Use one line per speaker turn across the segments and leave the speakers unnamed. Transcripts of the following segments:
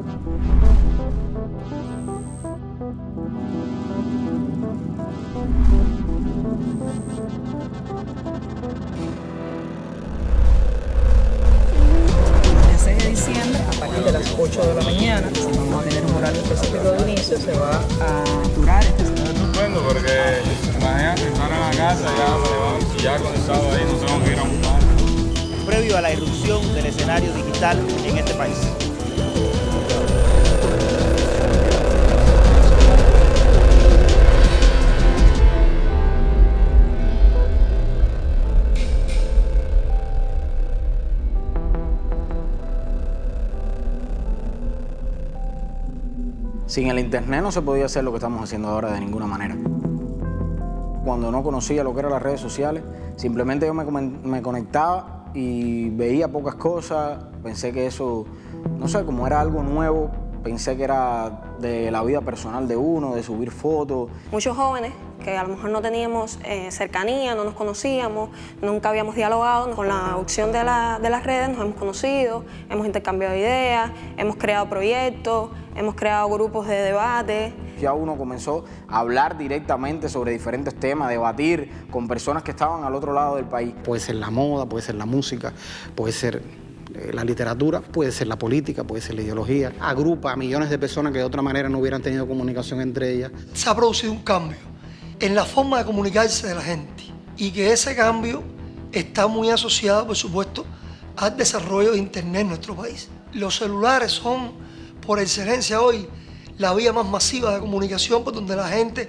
El 6 de diciembre, a partir de las 8 de la mañana, vamos a tener un horario específico de inicio, se va a durar este
Es estupendo porque imagínate estar en la casa y ya con el sábado ahí no tengo que ir a un bar.
Previo a la irrupción del escenario digital en este país.
Sin el internet no se podía hacer lo que estamos haciendo ahora de ninguna manera. Cuando no conocía lo que eran las redes sociales, simplemente yo me conectaba y veía pocas cosas, pensé que eso, no sé, como era algo nuevo, pensé que era de la vida personal de uno, de subir fotos.
Muchos jóvenes que a lo mejor no teníamos cercanía, no nos conocíamos, nunca habíamos dialogado, con la opción de las redes nos hemos conocido, hemos intercambiado ideas, hemos creado proyectos, hemos creado grupos de debate.
Ya uno comenzó a hablar directamente sobre diferentes temas, debatir con personas que estaban al otro lado del país.
Puede ser la moda, puede ser la música, puede ser la literatura, puede ser la política, puede ser la ideología. Agrupa a millones de personas que de otra manera no hubieran tenido comunicación entre ellas.
Se ha producido un cambio en la forma de comunicarse de la gente y que ese cambio está muy asociado, por supuesto, al desarrollo de Internet en nuestro país. Los celulares son, por excelencia hoy, la vía más masiva de comunicación, por donde la gente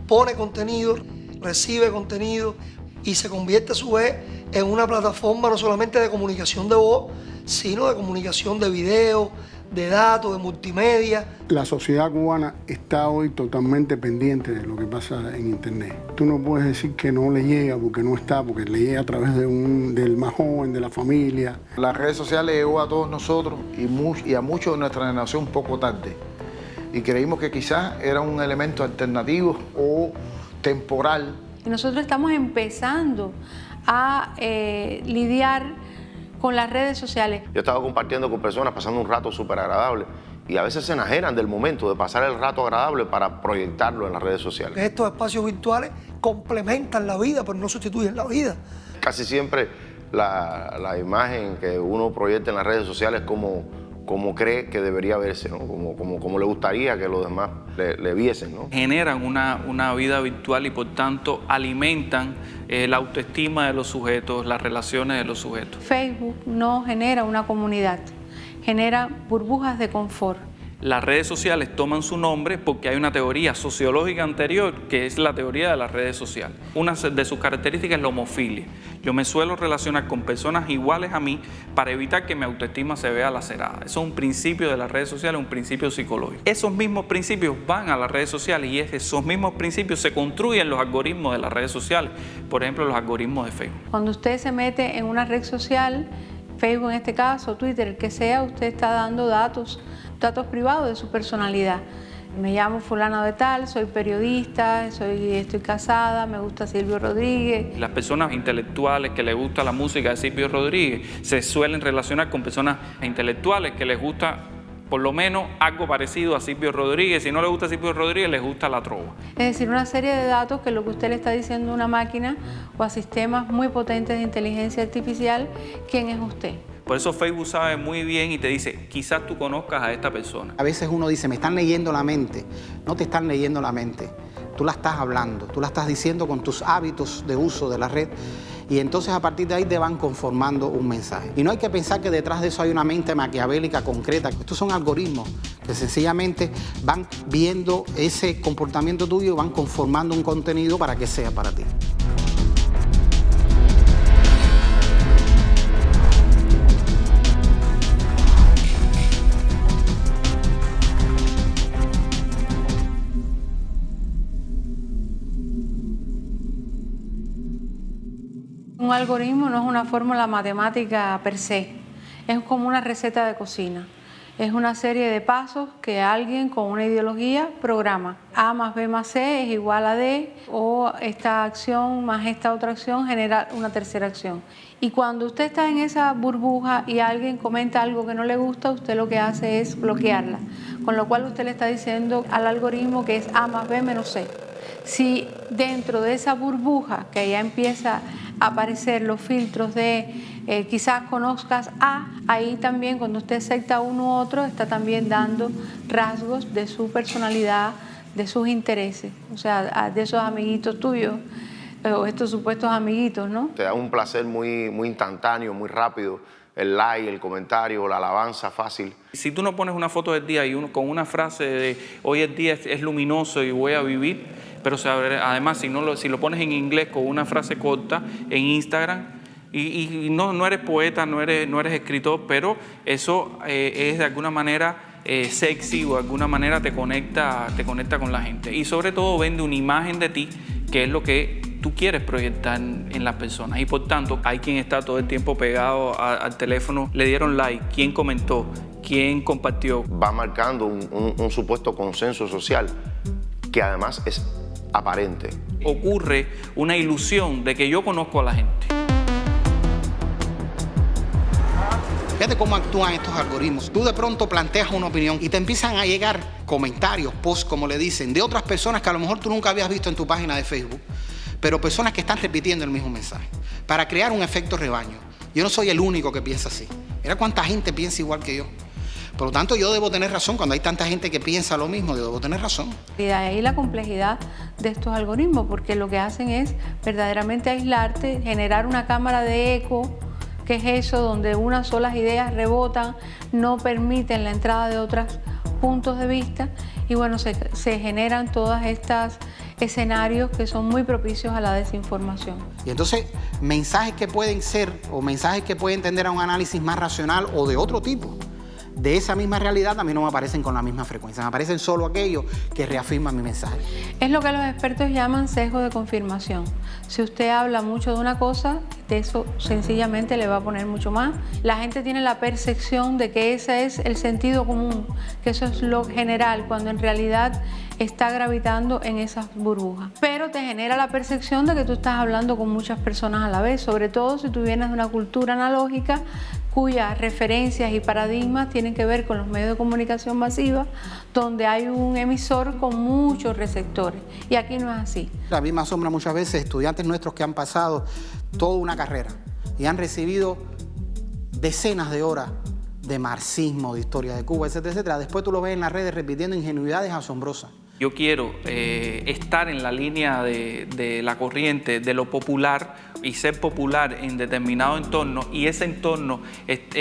pone contenido, recibe contenido y se convierte a su vez en una plataforma no solamente de comunicación de voz, sino de comunicación de video, de datos, de multimedia.
La sociedad cubana está hoy totalmente pendiente de lo que pasa en Internet. Tú no puedes decir que no le llega porque no está, porque le llega a través del más joven, de la familia.
Las redes sociales llegó a todos nosotros y a muchos de nuestra generación poco tarde. Y creímos que quizás era un elemento alternativo o temporal.
Y nosotros estamos empezando a lidiar con las redes sociales.
Yo estaba compartiendo con personas, pasando un rato súper agradable y a veces se enajenan del momento de pasar el rato agradable para proyectarlo en las redes sociales.
Estos espacios virtuales complementan la vida, pero no sustituyen la vida.
Casi siempre la imagen que uno proyecta en las redes sociales es como cree que debería verse, ¿no? Como le gustaría que los demás le viesen, ¿no?
Generan una vida virtual y por tanto alimentan la autoestima de los sujetos, las relaciones de los sujetos.
Facebook no genera una comunidad, genera burbujas de confort.
Las redes sociales toman su nombre porque hay una teoría sociológica anterior que es la teoría de las redes sociales. Una de sus características es la homofilia. Yo me suelo relacionar con personas iguales a mí para evitar que mi autoestima se vea lacerada. Eso es un principio de las redes sociales, un principio psicológico. Esos mismos principios van a las redes sociales y esos mismos principios se construyen los algoritmos de las redes sociales. Por ejemplo, los algoritmos de Facebook.
Cuando usted se mete en una red social, Facebook en este caso, Twitter, el que sea, usted está dando datos privados de su personalidad. Me llamo fulana de tal, soy periodista, estoy casada, me gusta Silvio Rodríguez.
Las personas intelectuales que les gusta la música de Silvio Rodríguez se suelen relacionar con personas intelectuales que les gusta por lo menos algo parecido a Silvio Rodríguez. Si no les gusta Silvio Rodríguez, les gusta la trova.
Es decir, una serie de datos que lo que usted le está diciendo a una máquina o a sistemas muy potentes de inteligencia artificial, ¿quién es usted?
Por eso Facebook sabe muy bien y te dice, quizás tú conozcas a esta persona.
A veces uno dice, me están leyendo la mente. No te están leyendo la mente. Tú la estás hablando, tú la estás diciendo con tus hábitos de uso de la red. Y entonces a partir de ahí te van conformando un mensaje. Y no hay que pensar que detrás de eso hay una mente maquiavélica concreta. Estos son algoritmos que sencillamente van viendo ese comportamiento tuyo y van conformando un contenido para que sea para ti.
Un algoritmo no es una fórmula matemática per se, es como una receta de cocina. Es una serie de pasos que alguien con una ideología programa. A más B más C es igual a D, o esta acción más esta otra acción genera una tercera acción. Y cuando usted está en esa burbuja y alguien comenta algo que no le gusta, usted lo que hace es bloquearla. Con lo cual usted le está diciendo al algoritmo que es A más B menos C. Si dentro de esa burbuja, que ya empieza a aparecer los filtros de quizás conozcas A, ahí también cuando usted acepta uno u otro, está también dando rasgos de su personalidad, de sus intereses, o sea, de esos amiguitos tuyos, o estos supuestos amiguitos, ¿no?
Te da un placer muy instantáneo, muy rápido, el like, el comentario, la alabanza fácil.
Si tú no pones una foto del día y con una frase de hoy el día es luminoso y voy a vivir, pero además si lo pones en inglés con una frase corta en Instagram, y no eres poeta, no eres escritor, pero eso es de alguna manera sexy, o de alguna manera te conecta con la gente. Y sobre todo vende una imagen de ti, que es lo que tú quieres proyectar en las personas. Y por tanto, hay quien está todo el tiempo pegado al teléfono, le dieron like, quién comentó, quién compartió.
Va marcando un supuesto consenso social que además es aparente.
Ocurre una ilusión de que yo conozco a la gente.
Fíjate cómo actúan estos algoritmos. Tú de pronto planteas una opinión y te empiezan a llegar comentarios, posts, como le dicen, de otras personas que a lo mejor tú nunca habías visto en tu página de Facebook, pero personas que están repitiendo el mismo mensaje, para crear un efecto rebaño. Yo no soy el único que piensa así. Mira cuánta gente piensa igual que yo. Por lo tanto, yo debo tener razón. Cuando hay tanta gente que piensa lo mismo, yo debo tener razón.
Y de ahí la complejidad de estos algoritmos, porque lo que hacen es verdaderamente aislarte, generar una cámara de eco, que es eso, donde unas solas ideas rebotan, no permiten la entrada de otros puntos de vista, y bueno, se generan todas estas escenarios que son muy propicios a la desinformación.
Y entonces, mensajes que pueden ser, o mensajes que pueden tender a un análisis más racional o de otro tipo, de esa misma realidad, a mí no me aparecen con la misma frecuencia, me aparecen solo aquellos que reafirman mi mensaje.
Es lo que los expertos llaman sesgo de confirmación. Si usted habla mucho de una cosa, de eso sencillamente le va a poner mucho más. La gente tiene la percepción de que ese es el sentido común, que eso es lo general, cuando en realidad está gravitando en esas burbujas. Pero te genera la percepción de que tú estás hablando con muchas personas a la vez, sobre todo si tú vienes de una cultura analógica cuyas referencias y paradigmas tienen que ver con los medios de comunicación masiva, donde hay un emisor con muchos receptores. Y aquí no es así.
A mí me asombra muchas veces estudiantes nuestros que han pasado toda una carrera y han recibido decenas de horas de marxismo, de historia de Cuba, etcétera, etcétera. Después tú lo ves en las redes repitiendo ingenuidades asombrosas.
Yo quiero estar en la línea de la corriente, de lo popular, y ser popular en determinado entorno, y ese entorno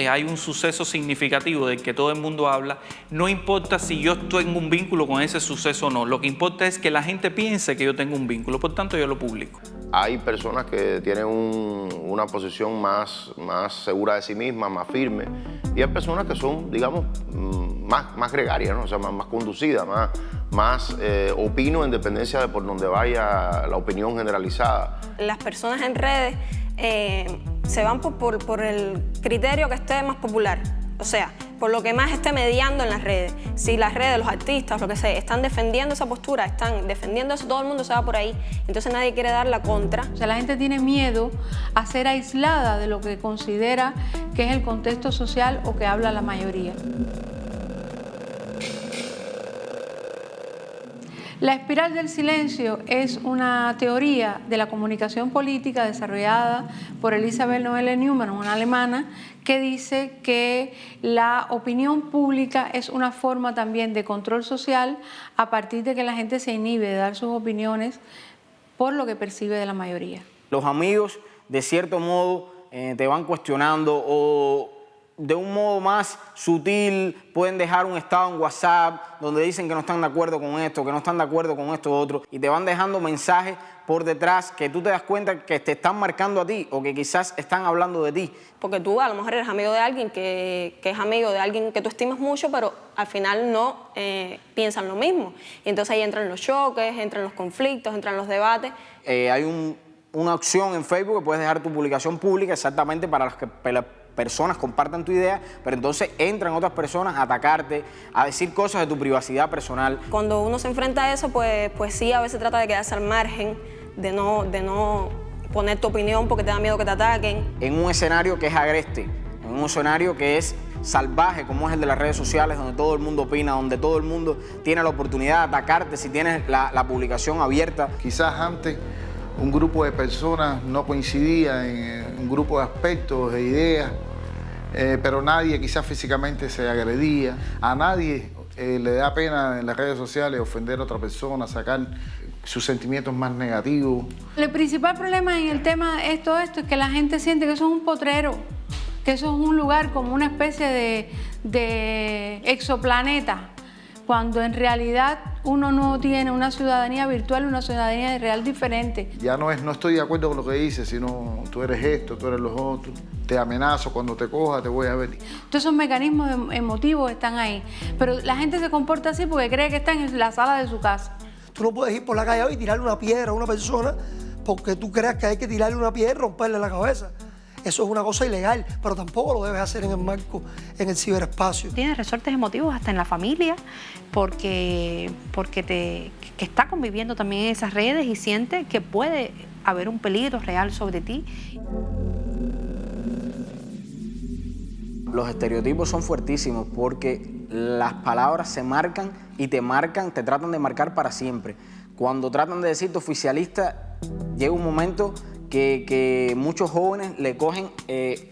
hay un suceso significativo del que todo el mundo habla. No importa si yo tengo un vínculo con ese suceso o no, lo que importa es que la gente piense que yo tengo un vínculo, por tanto yo lo publico.
Hay personas que tienen una posición más segura de sí mismas, más firme, y hay personas que son, digamos, más gregarias, ¿no? O sea, más conducidas, más opino en dependencia de por donde vaya la opinión generalizada.
Las personas en redes se van por el criterio que esté más popular, o sea, por lo que más esté mediando en las redes. Si las redes, los artistas, lo que sea, están defendiendo esa postura, están defendiendo eso, todo el mundo se va por ahí, entonces nadie quiere dar la contra.
O sea, la gente tiene miedo a ser aislada de lo que considera que es el contexto social o que habla la mayoría. La espiral del silencio es una teoría de la comunicación política desarrollada por Elisabeth Noelle-Neumann, una alemana, que dice que la opinión pública es una forma también de control social a partir de que la gente se inhibe de dar sus opiniones por lo que percibe de la mayoría.
Los amigos, de cierto modo, te van cuestionando, o de un modo más sutil pueden dejar un estado en WhatsApp donde dicen que no están de acuerdo con esto, que no están de acuerdo con esto otro, y te van dejando mensajes por detrás que tú te das cuenta que te están marcando a ti o que quizás están hablando de ti.
Porque tú a lo mejor eres amigo de alguien que es amigo de alguien que tú estimas mucho, pero al final no piensan lo mismo. Y entonces ahí entran los choques, entran los conflictos, entran los debates.
Hay una opción en Facebook que puedes dejar tu publicación pública exactamente para personas compartan tu idea, pero entonces entran otras personas a atacarte, a decir cosas de tu privacidad personal.
Cuando uno se enfrenta a eso, pues sí, a veces trata de quedarse al margen, de no poner tu opinión porque te da miedo que te ataquen.
En un escenario que es agreste, en un escenario que es salvaje como es el de las redes sociales, donde todo el mundo opina, donde todo el mundo tiene la oportunidad de atacarte si tienes la publicación abierta.
Quizás antes un grupo de personas no coincidía en un grupo de aspectos, de ideas, pero nadie quizás físicamente se agredía. A nadie le da pena en las redes sociales ofender a otra persona, sacar sus sentimientos más negativos.
El principal problema en el tema de todo esto es que la gente siente que eso es un potrero, que eso es un lugar como una especie de exoplaneta, cuando en realidad uno no tiene una ciudadanía virtual, una ciudadanía real diferente.
Ya no estoy de acuerdo con lo que dices, sino tú eres esto, tú eres los otros, te amenazo, cuando te coja te voy a ver.
Todos esos mecanismos emotivos están ahí, pero la gente se comporta así porque cree que está en la sala de su casa.
Tú no puedes ir por la calle hoy y tirarle una piedra a una persona porque tú creas que hay que tirarle una piedra y romperle la cabeza. Eso es una cosa ilegal, pero tampoco lo debes hacer en el marco, en el ciberespacio.
Tiene resortes emotivos hasta en la familia, porque está conviviendo también en esas redes y siente que puede haber un peligro real sobre ti.
Los estereotipos son fuertísimos porque las palabras se marcan y te tratan de marcar para siempre. Cuando tratan de decirte oficialista, llega un momento que muchos jóvenes le cogen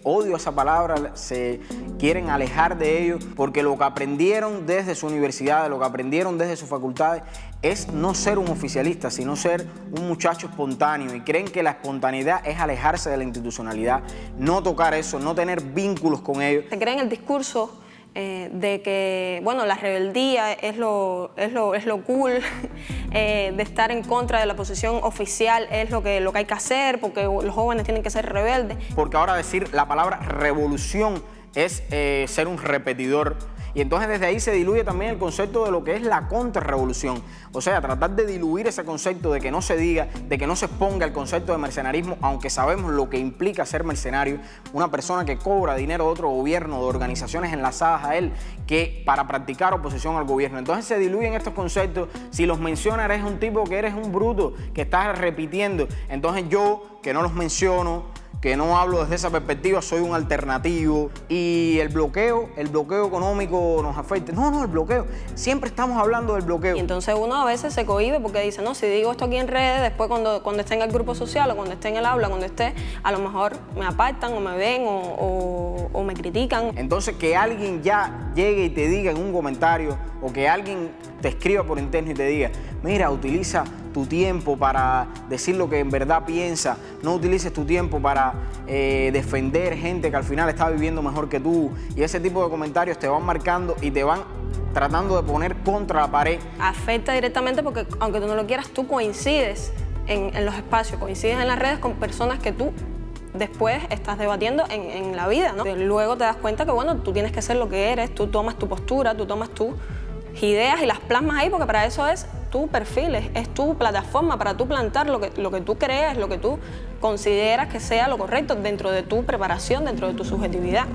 odio a esa palabra, se quieren alejar de ello, porque lo que aprendieron desde su universidad, lo que aprendieron desde sus facultades, es no ser un oficialista, sino ser un muchacho espontáneo, y creen que la espontaneidad es alejarse de la institucionalidad, no tocar eso, no tener vínculos con ellos.
Se creen el discurso de que, bueno, la rebeldía es lo cool, de estar en contra de la posición oficial es lo que hay que hacer, porque los jóvenes tienen que ser rebeldes.
Porque ahora decir la palabra revolución es ser un repetidor. Y entonces desde ahí se diluye también el concepto de lo que es la contrarrevolución. O sea, tratar de diluir ese concepto, de que no se diga, de que no se exponga el concepto de mercenarismo, aunque sabemos lo que implica ser mercenario, una persona que cobra dinero de otro gobierno, de organizaciones enlazadas a él, que para practicar oposición al gobierno. Entonces se diluyen estos conceptos. Si los mencionas, eres un tipo que eres un bruto, que estás repitiendo. Entonces yo, que no los menciono, que no hablo desde esa perspectiva, soy un alternativo. Y el bloqueo económico nos afecta. No, el bloqueo. Siempre estamos hablando del bloqueo.
Y entonces uno a veces se cohíbe porque dice, no, si digo esto aquí en redes, después cuando esté en el grupo social o cuando esté en el aula, cuando esté, a lo mejor me apartan o me ven o me critican.
Entonces que alguien ya llegue y te diga en un comentario, o que alguien te escriba por interno y te diga, mira, utiliza tu tiempo para decir lo que en verdad piensas, no utilices tu tiempo para defender gente que al final está viviendo mejor que tú, y ese tipo de comentarios te van marcando y te van tratando de poner contra la pared.
Afecta directamente porque, aunque tú no lo quieras, tú coincides en los espacios, coincides en las redes con personas que tú después estás debatiendo en la vida, ¿no? Luego te das cuenta que, bueno, tú tienes que ser lo que eres, tú tomas tu postura, tú tomas tus ideas y las plasmas ahí, porque para eso es tu perfil, es tu plataforma para tú plantar lo que tú crees, lo que tú consideras que sea lo correcto dentro de tu preparación, dentro de tu subjetividad.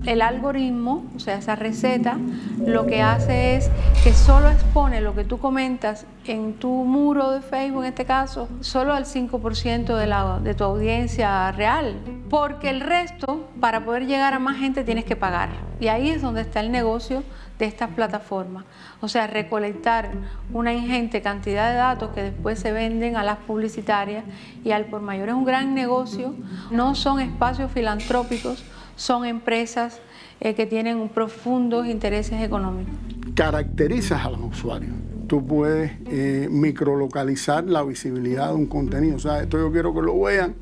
El algoritmo, o sea, esa receta, lo que hace es que solo expone lo que tú comentas en tu muro de Facebook, en este caso, solo al 5% de tu audiencia real. Porque el resto, para poder llegar a más gente, tienes que pagar. Y ahí es donde está el negocio de estas plataformas. O sea, recolectar una ingente cantidad de datos que después se venden a las publicitarias y al por mayor. Es un gran negocio. No son espacios filantrópicos, son empresas que tienen profundos intereses económicos.
Caracterizas a los usuarios. Tú puedes microlocalizar la visibilidad de un contenido. O sea, esto yo quiero que lo vean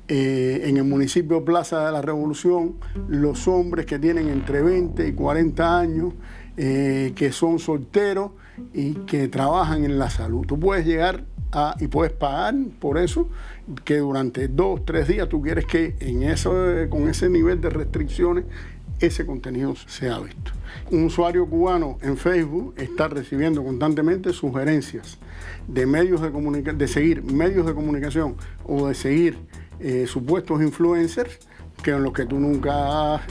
en el municipio Plaza de la Revolución, los hombres que tienen entre 20 y 40 años, que son solteros y que trabajan en la salud. Tú puedes llegar y puedes pagar por eso, que durante 2 o 3 días tú quieres que con ese nivel de restricciones ese contenido sea visto. Un usuario cubano en Facebook está recibiendo constantemente sugerencias de medios de seguir medios de comunicación o de seguir supuestos influencers con los que tú nunca has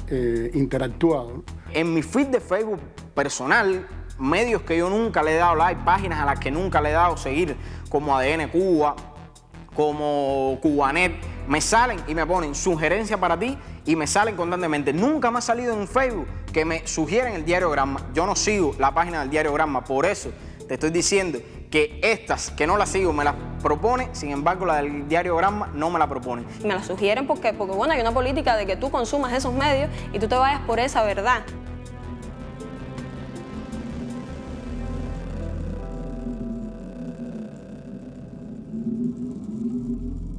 interactuado, ¿no?
En mi feed de Facebook personal, medios que yo nunca le he dado like, páginas a las que nunca le he dado seguir, como ADN Cuba, como Cubanet, me salen y me ponen sugerencias para ti y me salen constantemente. Nunca me ha salido en Facebook que me sugieren el Diario Granma. Yo no sigo la página del Diario Granma, por eso te estoy diciendo que estas que no las sigo me las propone, sin embargo la del Diario Granma no me la propone.
Me la sugieren porque bueno, hay una política de que tú consumas esos medios y tú te vayas por esa verdad.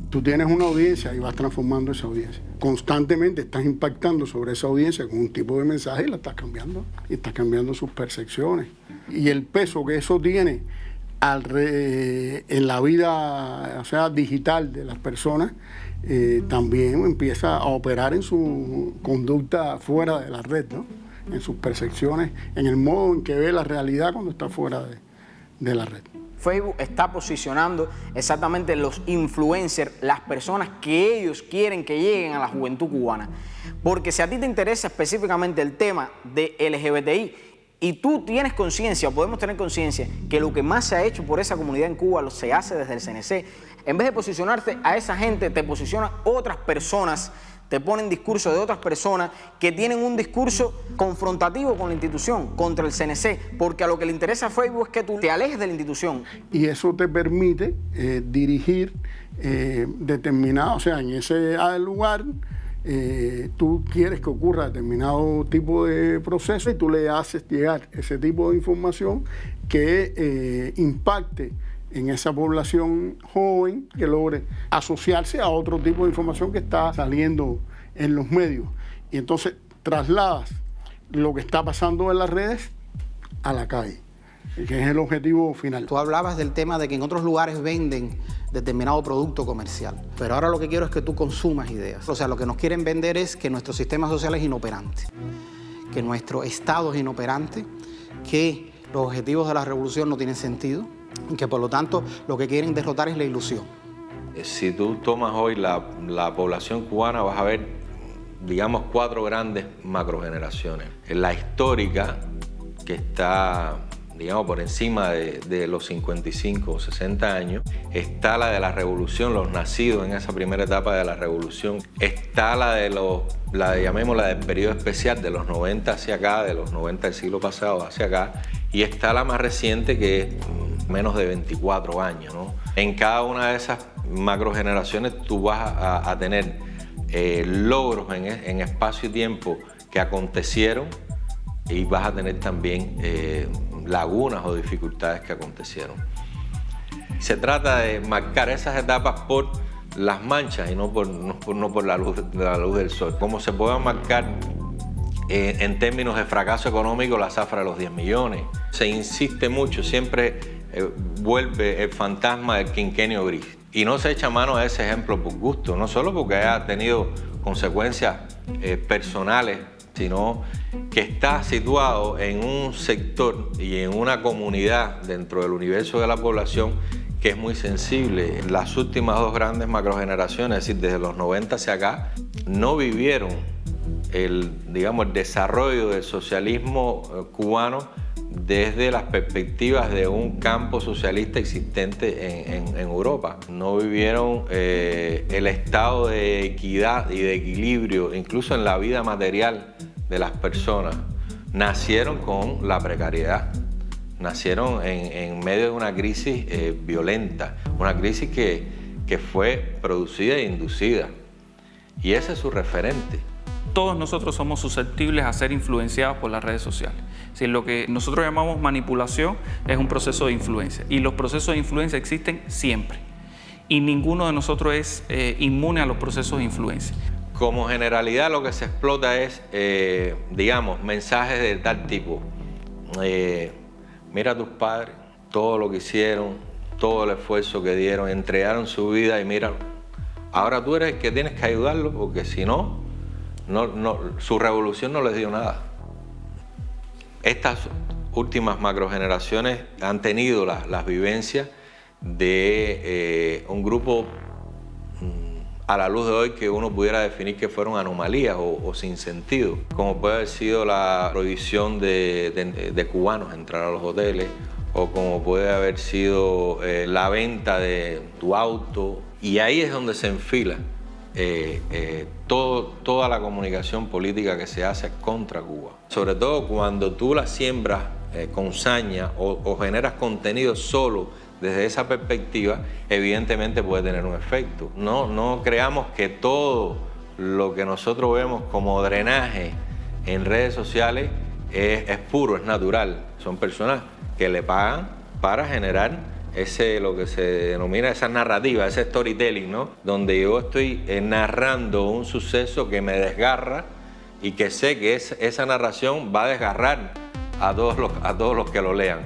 Tú tienes una audiencia y vas transformando esa audiencia. Constantemente estás impactando sobre esa audiencia con un tipo de mensaje y la estás cambiando. Y estás cambiando sus percepciones. Y el peso que eso tiene en la vida, o sea, digital de las personas, también empieza a operar en su conducta fuera de la red, ¿no? En sus percepciones, en el modo en que ve la realidad cuando está fuera de la red.
Facebook está posicionando exactamente los influencers, las personas que ellos quieren que lleguen a la juventud cubana. Porque si a ti te interesa específicamente el tema de LGBTI y tú tienes conciencia, o podemos tener conciencia, que lo que más se ha hecho por esa comunidad en Cuba se hace desde el CNC, en vez de posicionarte a esa gente, te posicionan otras personas, te ponen discursos de otras personas que tienen un discurso confrontativo con la institución, contra el CNC, porque a lo que le interesa a Facebook es que tú te alejes de la institución.
Y eso te permite dirigir determinado, o sea, en ese lugar tú quieres que ocurra determinado tipo de proceso y tú le haces llegar ese tipo de información que impacte en esa población joven, que logre asociarse a otro tipo de información que está saliendo en los medios. Y entonces trasladas lo que está pasando en las redes a la calle, que es el objetivo final.
Tú hablabas del tema de que en otros lugares venden determinado producto comercial, pero ahora lo que quiero es que tú consumas ideas. O sea, lo que nos quieren vender es que nuestro sistema social es inoperante, que nuestro Estado es inoperante, que los objetivos de la revolución no tienen sentido, y que por lo tanto lo que quieren derrotar es la ilusión.
Si tú tomas hoy la población cubana, vas a ver, digamos, 4 grandes macrogeneraciones. La histórica, que está, digamos, por encima de los 55 o 60 años. Está la de la revolución, los nacidos en esa primera etapa de la revolución. Está llamémosla del periodo especial, de los 90 hacia acá, de los 90 del siglo pasado hacia acá. Y está la más reciente, que es menos de 24 años, ¿no? En cada una de esas macrogeneraciones tú vas a tener logros en espacio y tiempo que acontecieron, y vas a tener también lagunas o dificultades que acontecieron. Se trata de marcar esas etapas por las manchas y no por la luz del sol. Como se puede marcar en términos de fracaso económico la zafra de los 10 millones. Se insiste mucho, siempre vuelve el fantasma del quinquenio gris. Y no se echa mano a ese ejemplo por gusto, no solo porque haya tenido consecuencias personales, sino que está situado en un sector y en una comunidad dentro del universo de la población que es muy sensible. Las últimas 2 grandes macrogeneraciones, es decir, desde los 90 hacia acá, no vivieron el desarrollo del socialismo cubano desde las perspectivas de un campo socialista existente en Europa. No vivieron el estado de equidad y de equilibrio, incluso en la vida material de las personas. Nacieron con la precariedad, nacieron en medio de una crisis violenta, una crisis que fue producida e inducida, y ese es su referente.
Todos nosotros somos susceptibles a ser influenciados por las redes sociales. Si lo que nosotros llamamos manipulación es un proceso de influencia, y los procesos de influencia existen siempre, y ninguno de nosotros es inmune a los procesos de influencia.
Como generalidad, lo que se explota es, mensajes de tal tipo. Mira a tus padres, todo lo que hicieron, todo el esfuerzo que dieron, entregaron su vida, y míralo. Ahora tú eres el que tienes que ayudarlo, porque si no, su revolución no les dio nada. Estas últimas macrogeneraciones han tenido las vivencias de un grupo a la luz de hoy que uno pudiera definir que fueron anomalías o sin sentido, como puede haber sido la prohibición de cubanos entrar a los hoteles, o como puede haber sido la venta de tu auto. Y ahí es donde se enfila toda la comunicación política que se hace contra Cuba. Sobre todo cuando tú la siembras con saña o generas contenido solo desde esa perspectiva, evidentemente puede tener un efecto. No creamos que todo lo que nosotros vemos como drenaje en redes sociales es puro, es natural. Son personas que le pagan para generar lo que se denomina esa narrativa, ese storytelling, ¿no? Donde yo estoy narrando un suceso que me desgarra y que sé que esa narración va a desgarrar a todos los que lo lean.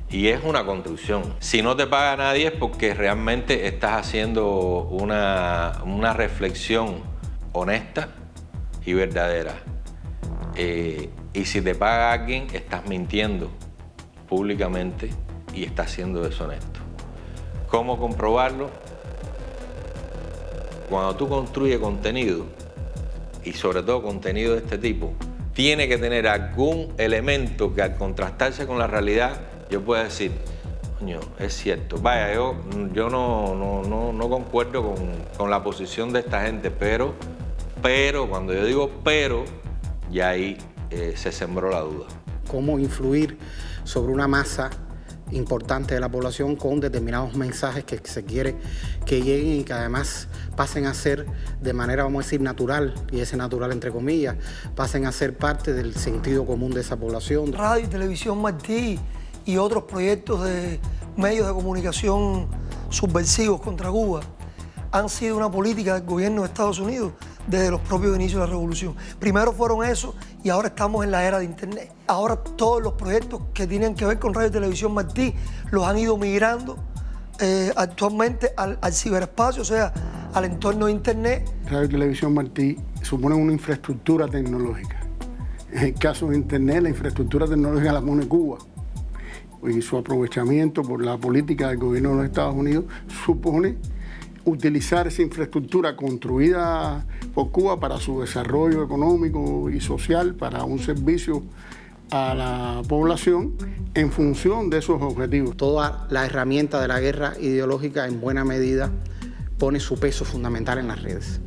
Y es una construcción. Si no te paga nadie es porque realmente estás haciendo una reflexión honesta y verdadera. Y si te paga alguien, estás mintiendo públicamente y estás siendo deshonesto. ¿Cómo comprobarlo? Cuando tú construyes contenido, y sobre todo contenido de este tipo, tiene que tener algún elemento que al contrastarse con la realidad yo pueda decir, coño, es cierto. Vaya, yo no concuerdo con la posición de esta gente, pero cuando yo digo pero, ya ahí se sembró la duda.
Cómo influir sobre una masa importante de la población con determinados mensajes que se quiere que lleguen y que además pasen a ser de manera, vamos a decir, natural, y ese natural entre comillas, pasen a ser parte del sentido común de esa población.
Radio y Televisión Martí y otros proyectos de medios de comunicación subversivos contra Cuba han sido una política del gobierno de Estados Unidos desde los propios inicios de la revolución. Primero fueron eso y ahora estamos en la era de Internet. Ahora todos los proyectos que tienen que ver con Radio y Televisión Martí los han ido migrando actualmente al ciberespacio, o sea, al entorno de Internet.
Radio y Televisión Martí suponen una infraestructura tecnológica. En el caso de Internet, la infraestructura tecnológica la pone Cuba. Y su aprovechamiento por la política del gobierno de los Estados Unidos supone utilizar esa infraestructura construida por Cuba para su desarrollo económico y social, para un servicio a la población en función de esos objetivos.
Toda la herramienta de la guerra ideológica en buena medida pone su peso fundamental en las redes.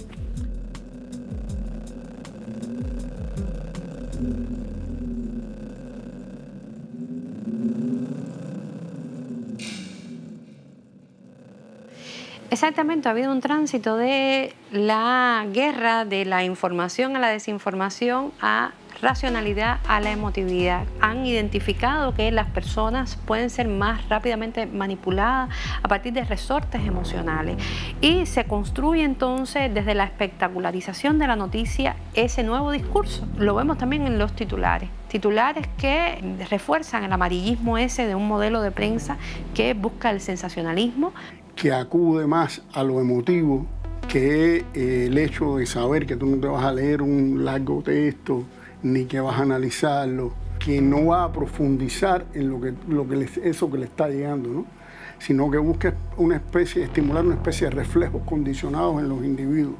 Exactamente, ha habido un tránsito de la guerra, de la información a la desinformación, a racionalidad, a la emotividad. Han identificado que las personas pueden ser más rápidamente manipuladas a partir de resortes emocionales y se construye entonces desde la espectacularización de la noticia ese nuevo discurso. Lo vemos también en los titulares que refuerzan el amarillismo ese de un modelo de prensa que busca el sensacionalismo,
que acude más a lo emotivo que el hecho de saber que tú no te vas a leer un largo texto ni que vas a analizarlo, que no va a profundizar en eso que le está llegando, ¿no? Sino que busca estimular una especie de reflejos condicionados en los individuos,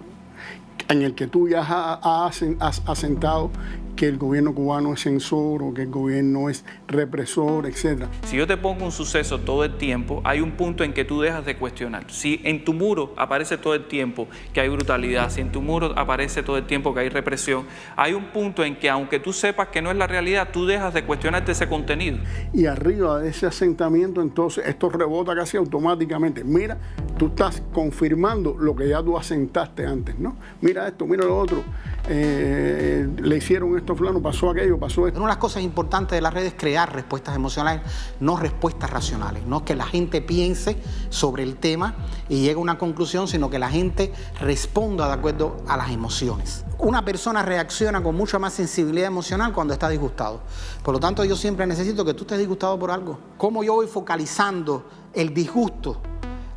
en el que tú ya has asentado que el gobierno cubano es censor o que el gobierno es represor, etc.
Si yo te pongo un suceso todo el tiempo, hay un punto en que tú dejas de cuestionar. Si en tu muro aparece todo el tiempo que hay brutalidad, si en tu muro aparece todo el tiempo que hay represión, hay un punto en que aunque tú sepas que no es la realidad, tú dejas de cuestionarte ese contenido.
Y arriba de ese asentamiento, entonces, esto rebota casi automáticamente. Mira, tú estás confirmando lo que ya tú asentaste antes, ¿no? Mira esto, mira lo otro. Le hicieron esto a fulano, pasó aquello, pasó esto.
Una de las cosas importantes de las redes es crear respuestas emocionales, no respuestas racionales. No que la gente piense sobre el tema y llegue a una conclusión, sino que la gente responda de acuerdo a las emociones. Una persona reacciona con mucha más sensibilidad emocional cuando está disgustado. Por lo tanto, yo siempre necesito que tú estés disgustado por algo. ¿Cómo yo voy focalizando el disgusto?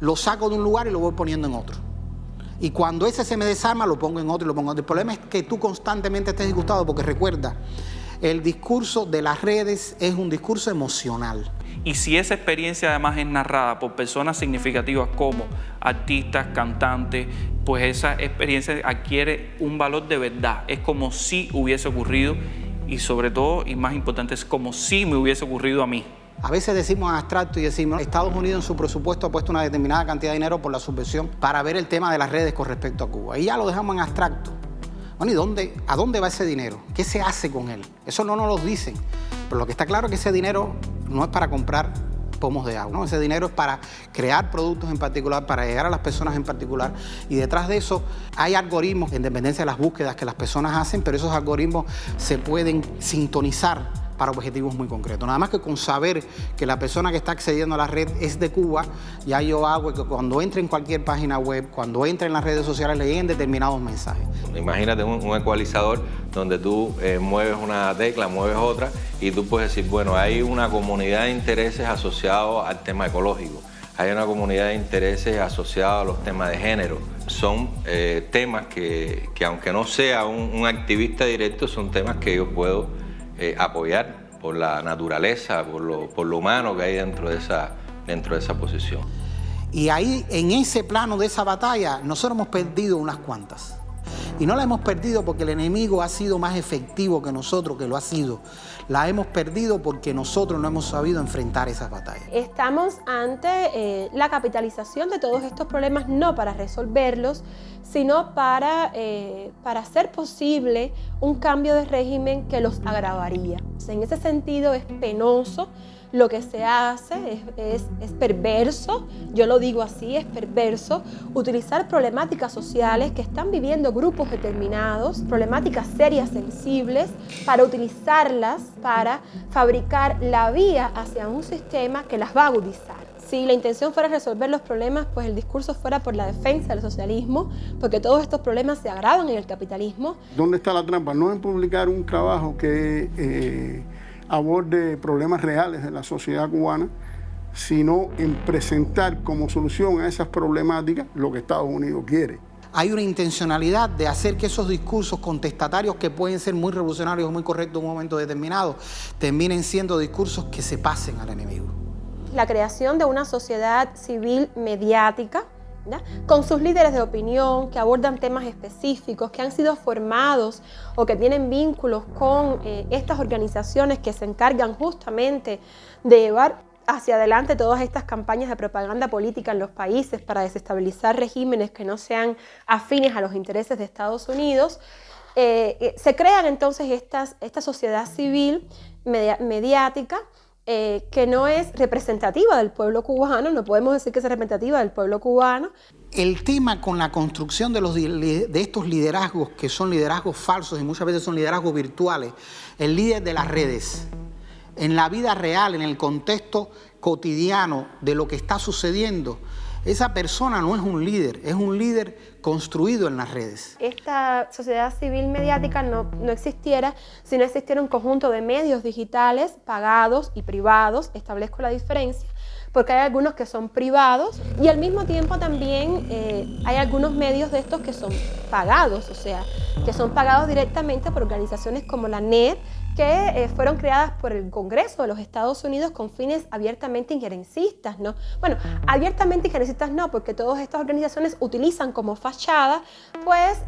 Lo saco de un lugar y lo voy poniendo en otro. Y cuando ese se me desarma, lo pongo en otro y lo pongo en otro. El problema es que tú constantemente estés disgustado porque recuerda, el discurso de las redes es un discurso emocional.
Y si esa experiencia además es narrada por personas significativas como artistas, cantantes, pues esa experiencia adquiere un valor de verdad. Es como si hubiese ocurrido y sobre todo, y más importante, es como si me hubiese ocurrido a mí.
A veces decimos en abstracto y decimos, Estados Unidos en su presupuesto ha puesto una determinada cantidad de dinero por la subvención para ver el tema de las redes con respecto a Cuba. Y ya lo dejamos en abstracto. Bueno, ¿y a dónde va ese dinero? ¿Qué se hace con él? Eso no nos lo dicen. Pero lo que está claro es que ese dinero no es para comprar pomos de agua, ¿no? Ese dinero es para crear productos en particular, para llegar a las personas en particular. Y detrás de eso hay algoritmos en dependencia de las búsquedas que las personas hacen, pero esos algoritmos se pueden sintonizar para objetivos muy concretos. Nada más que con saber que la persona que está accediendo a la red es de Cuba, ya yo hago que cuando entre en cualquier página web, cuando entre en las redes sociales, le lleguen determinados mensajes.
Imagínate un ecualizador donde tú mueves una tecla, mueves otra y tú puedes decir, bueno, hay una comunidad de intereses asociados al tema ecológico, hay una comunidad de intereses asociados a los temas de género. Son temas que aunque no sea un activista directo, son temas que yo puedo apoyar por la naturaleza, por lo humano que hay dentro de esa posición.
Y ahí, en ese plano de esa batalla, nosotros hemos perdido unas cuantas. Y no la hemos perdido porque el enemigo ha sido más efectivo que nosotros, que lo ha sido. La hemos perdido porque nosotros no hemos sabido enfrentar esas batallas.
Estamos ante la capitalización de todos estos problemas, no para resolverlos, sino para hacer posible un cambio de régimen que los agravaría. En ese sentido es penoso lo que se hace, es perverso, yo lo digo así, es perverso, utilizar problemáticas sociales que están viviendo grupos determinados, problemáticas serias, sensibles, para utilizarlas para fabricar la vía hacia un sistema que las va a agudizar. Si la intención fuera resolver los problemas, pues el discurso fuera por la defensa del socialismo, porque todos estos problemas se agravan en el capitalismo.
¿Dónde está la trampa? No en publicar un trabajo que aborde problemas reales de la sociedad cubana, sino en presentar como solución a esas problemáticas lo que Estados Unidos quiere.
Hay una intencionalidad de hacer que esos discursos contestatarios que pueden ser muy revolucionarios o muy correctos en un momento determinado, terminen siendo discursos que se pasen al enemigo.
La creación de una sociedad civil mediática, ¿ya?, con sus líderes de opinión que abordan temas específicos, que han sido formados o que tienen vínculos con estas organizaciones que se encargan justamente de llevar hacia adelante todas estas campañas de propaganda política en los países para desestabilizar regímenes que no sean afines a los intereses de Estados Unidos. Se crean entonces esta sociedad civil mediática que no es representativa del pueblo cubano, no podemos decir que es representativa del pueblo cubano.
El tema con la construcción de estos liderazgos, que son liderazgos falsos y muchas veces son liderazgos virtuales, el líder de las redes, en la vida real, en el contexto cotidiano de lo que está sucediendo, esa persona no es un líder construido en las redes.
Esta sociedad civil mediática no existiera si no existiera un conjunto de medios digitales pagados y privados, establezco la diferencia, porque hay algunos que son privados y al mismo tiempo también hay algunos medios de estos que son pagados, o sea, que son pagados directamente por organizaciones como la NED, que fueron creadas por el Congreso de los Estados Unidos con fines abiertamente injerencistas, ¿no? Bueno, abiertamente injerencistas no, porque todas estas organizaciones utilizan como fachada, pues,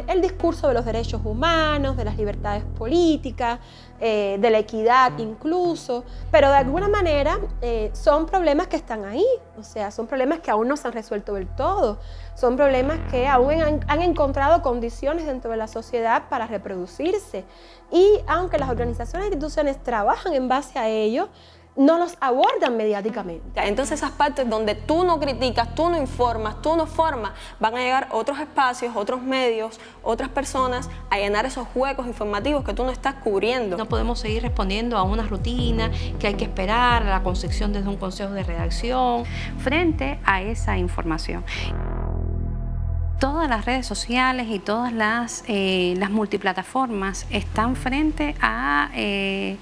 el discurso de los derechos humanos, de las libertades políticas, de la equidad incluso, pero de alguna manera son problemas que están ahí, o sea, son problemas que aún no se han resuelto del todo, son problemas que aún han encontrado condiciones dentro de la sociedad para reproducirse. Y aunque las organizaciones e instituciones trabajan en base a ello, no los abordan mediáticamente.
Entonces esas partes donde tú no criticas, tú no informas, tú no formas, van a llegar otros espacios, otros medios, otras personas a llenar esos huecos informativos que tú no estás cubriendo.
No podemos seguir respondiendo a una rutina que hay que esperar, a la concepción desde un consejo de redacción, frente a esa información. Todas las redes sociales y todas las multiplataformas están frente al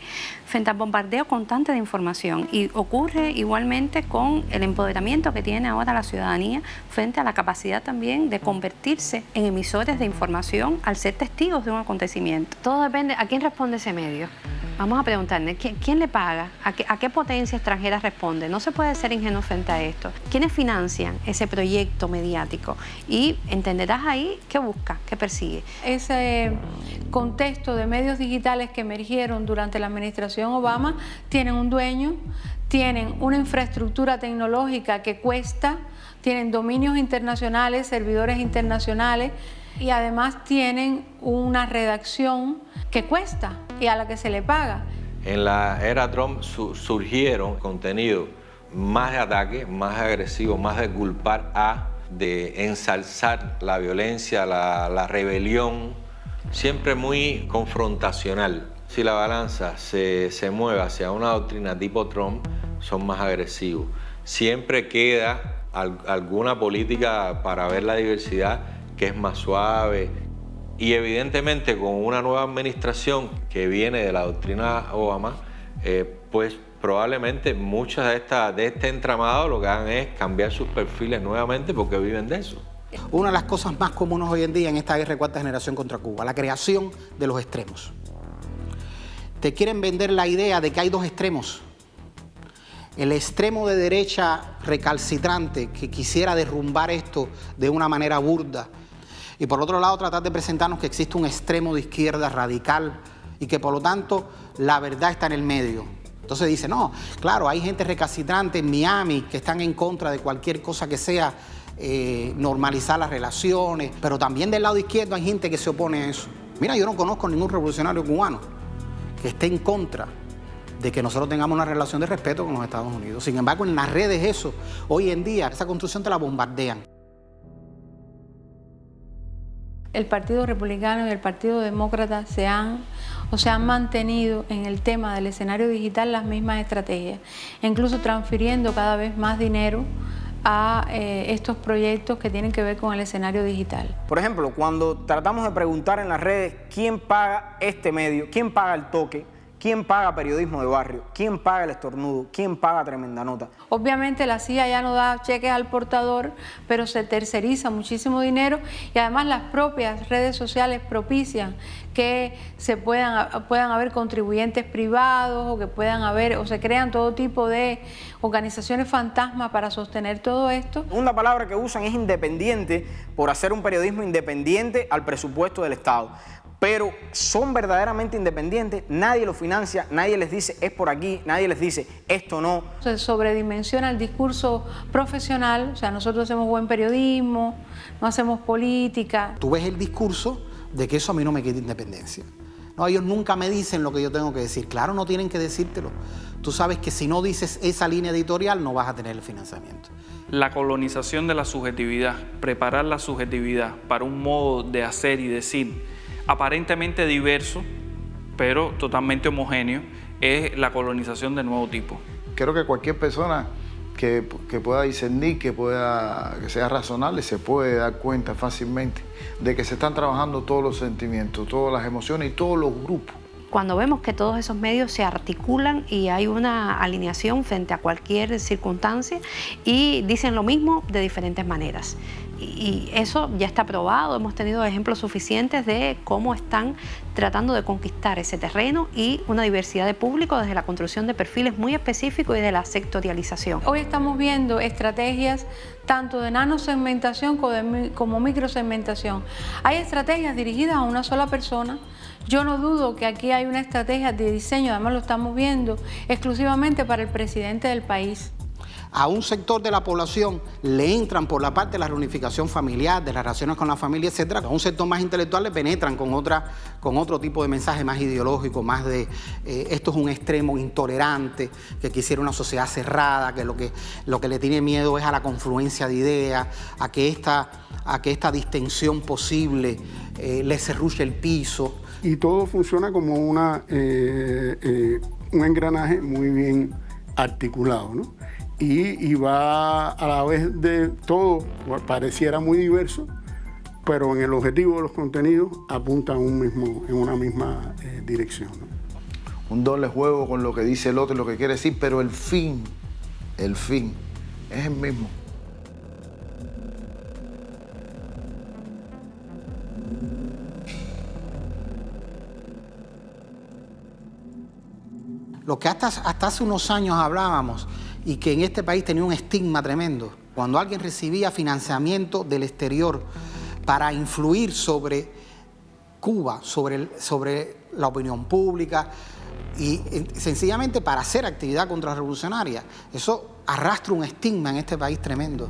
bombardeo constante de información, y ocurre igualmente con el empoderamiento que tiene ahora la ciudadanía frente a la capacidad también de convertirse en emisores de información al ser testigos de un acontecimiento. Todo depende a quién responde ese medio. Vamos a preguntarle, ¿quién le paga? ¿A qué potencia extranjera responde? No se puede ser ingenuo frente a esto. ¿Quiénes financian ese proyecto mediático? Y entenderás ahí qué busca, qué persigue.
Ese contexto de medios digitales que emergieron durante la administración Obama tienen un dueño, tienen una infraestructura tecnológica que cuesta, tienen dominios internacionales, servidores internacionales, y además tienen una redacción que cuesta y a la que se le paga.
En la era Trump surgieron contenidos más de ataque, más agresivos, más de culpar de ensalzar la violencia, la rebelión, siempre muy confrontacional. Si la balanza se mueve hacia una doctrina tipo Trump, son más agresivos. Siempre queda alguna política para ver la diversidad que es más suave, y evidentemente con una nueva administración que viene de la doctrina Obama, pues probablemente muchas de este entramado lo que hagan es cambiar sus perfiles nuevamente porque viven de eso.
Una de las cosas más comunes hoy en día en esta guerra de cuarta generación contra Cuba, la creación de los extremos. Te quieren vender la idea de que hay dos extremos. El extremo de derecha recalcitrante que quisiera derrumbar esto de una manera burda, y por otro lado tratar de presentarnos que existe un extremo de izquierda radical y que por lo tanto la verdad está en el medio. Entonces dice, no, claro, hay gente recalcitrante en Miami que están en contra de cualquier cosa que sea normalizar las relaciones, pero también del lado izquierdo hay gente que se opone a eso. Mira, yo no conozco ningún revolucionario cubano que esté en contra de que nosotros tengamos una relación de respeto con los Estados Unidos. Sin embargo, en las redes eso, hoy en día, esa construcción te la bombardean.
El Partido Republicano y el Partido Demócrata se han mantenido en el tema del escenario digital las mismas estrategias, incluso transfiriendo cada vez más dinero a estos proyectos que tienen que ver con el escenario digital.
Por ejemplo, cuando tratamos de preguntar en las redes quién paga este medio, quién paga el toque, quién paga periodismo de barrio, quién paga el estornudo, quién paga tremenda nota.
Obviamente la CIA ya no da cheques al portador, pero se terceriza muchísimo dinero, y además las propias redes sociales propician que se puedan haber contribuyentes privados, o que puedan haber, o se crean todo tipo de organizaciones fantasmas para sostener todo esto.
Una palabra que usan es independiente, por hacer un periodismo independiente al presupuesto del Estado. Pero son verdaderamente independientes, nadie los financia, nadie les dice es por aquí, nadie les dice esto no.
Se sobredimensiona el discurso profesional, o sea, nosotros hacemos buen periodismo, no hacemos política.
Tú ves el discurso de que eso a mí no me quita independencia. No, ellos nunca me dicen lo que yo tengo que decir. Claro, no tienen que decírtelo. Tú sabes que si no dices esa línea editorial no vas a tener el financiamiento.
La colonización de la subjetividad, preparar la subjetividad para un modo de hacer y decir aparentemente diverso, pero totalmente homogéneo, es la colonización del nuevo tipo.
Creo que cualquier persona que pueda discernir, que sea razonable, se puede dar cuenta fácilmente de que se están trabajando todos los sentimientos, todas las emociones y todos los grupos.
Cuando vemos que todos esos medios se articulan y hay una alineación frente a cualquier circunstancia y dicen lo mismo de diferentes maneras. Y eso ya está probado, hemos tenido ejemplos suficientes de cómo están tratando de conquistar ese terreno y una diversidad de público desde la construcción de perfiles muy específicos y de la sectorialización.
Hoy estamos viendo estrategias tanto de nanosegmentación como microsegmentación. Hay estrategias dirigidas a una sola persona. Yo no dudo que aquí hay una estrategia de diseño, además lo estamos viendo, exclusivamente para el presidente del país.
A un sector de la población le entran por la parte de la reunificación familiar, de las relaciones con la familia, etcétera. A un sector más intelectual le penetran con otro tipo de mensaje más ideológico, más de esto es un extremo intolerante, que quisiera una sociedad cerrada, que lo que le tiene miedo es a la confluencia de ideas, a que esta distensión posible le serruche el piso.
Y todo funciona como un engranaje muy bien articulado, ¿no? Y va a la vez de todo, pareciera muy diverso, pero en el objetivo de los contenidos apuntan en una misma dirección, ¿no?
Un doble juego con lo que dice el otro y lo que quiere decir, pero el fin es el mismo.
Lo que hasta hace unos años hablábamos y que en este país tenía un estigma tremendo. Cuando alguien recibía financiamiento del exterior para influir sobre Cuba, sobre la opinión pública y sencillamente para hacer actividad contrarrevolucionaria, eso arrastra un estigma en este país tremendo.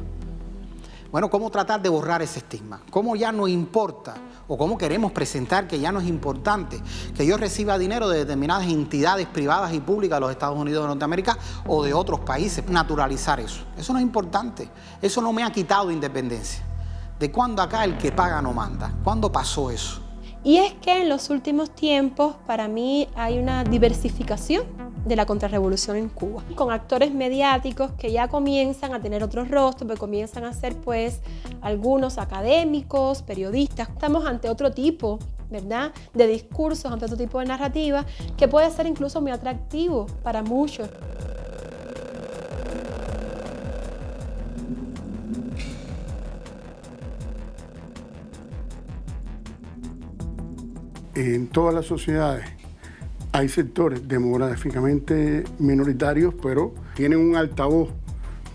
Bueno, ¿cómo tratar de borrar ese estigma? ¿Cómo ya no importa o cómo queremos presentar que ya no es importante que yo reciba dinero de determinadas entidades privadas y públicas de los Estados Unidos de Norteamérica o de otros países? Naturalizar eso. Eso no es importante. Eso no me ha quitado independencia. ¿De cuándo acá el que paga no manda? ¿Cuándo pasó eso?
Y es que en los últimos tiempos, para mí, hay una diversificación de la contrarrevolución en Cuba, con actores mediáticos que ya comienzan a tener otros rostros, que comienzan a ser pues algunos académicos, periodistas. Estamos ante otro tipo, ¿verdad?, de discursos, ante otro tipo de narrativa, que puede ser incluso muy atractivo para muchos.
En todas las sociedades hay sectores demográficamente minoritarios, pero tienen un altavoz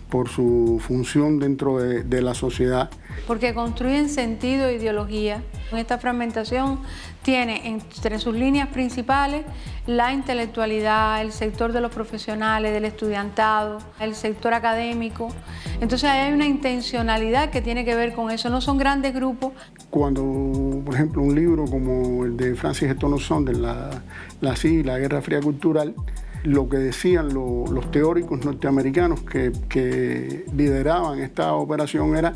por su función dentro de la sociedad.
Porque construyen sentido e ideología. Esta fragmentación tiene entre sus líneas principales la intelectualidad, el sector de los profesionales, del estudiantado, el sector académico. Entonces hay una intencionalidad que tiene que ver con eso. No son grandes grupos.
Cuando, por ejemplo, un libro como el de Francis Estono Saunders, la Guerra Fría Cultural, lo que decían los teóricos norteamericanos que lideraban esta operación era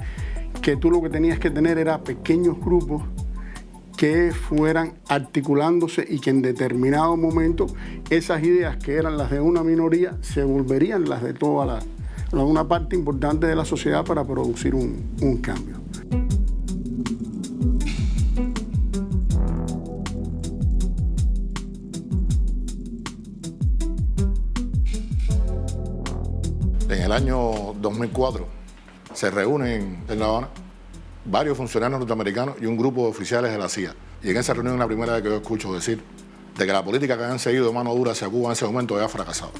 que tú lo que tenías que tener era pequeños grupos que fueran articulándose y que en determinado momento esas ideas que eran las de una minoría se volverían las de toda una parte importante de la sociedad para producir un cambio.
En el año 2004 se reúnen en La Habana varios funcionarios norteamericanos y un grupo de oficiales de la CIA. Y en esa reunión es la primera vez que yo escucho decir de que la política que habían seguido de mano dura hacia Cuba en ese momento había fracasado.